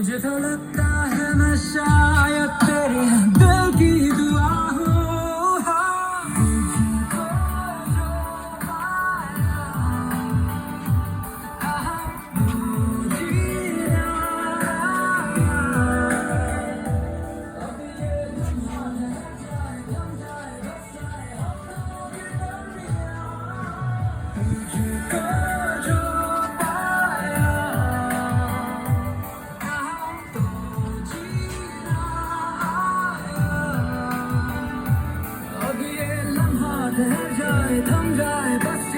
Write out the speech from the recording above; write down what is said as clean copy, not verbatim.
मुझे तो लगता है मैं शायद तेरे दिल की दुआ हूँ। हाँ, तुझको जो पाया, तू जीना आया। अब ये लम्हा रह जाए, थम जाए, बस जाए हम दोनों की दरमियाँ। तुझको जो पाया, तो जीना आया। अब ये लम्हा रह जाए, थम जाए, बस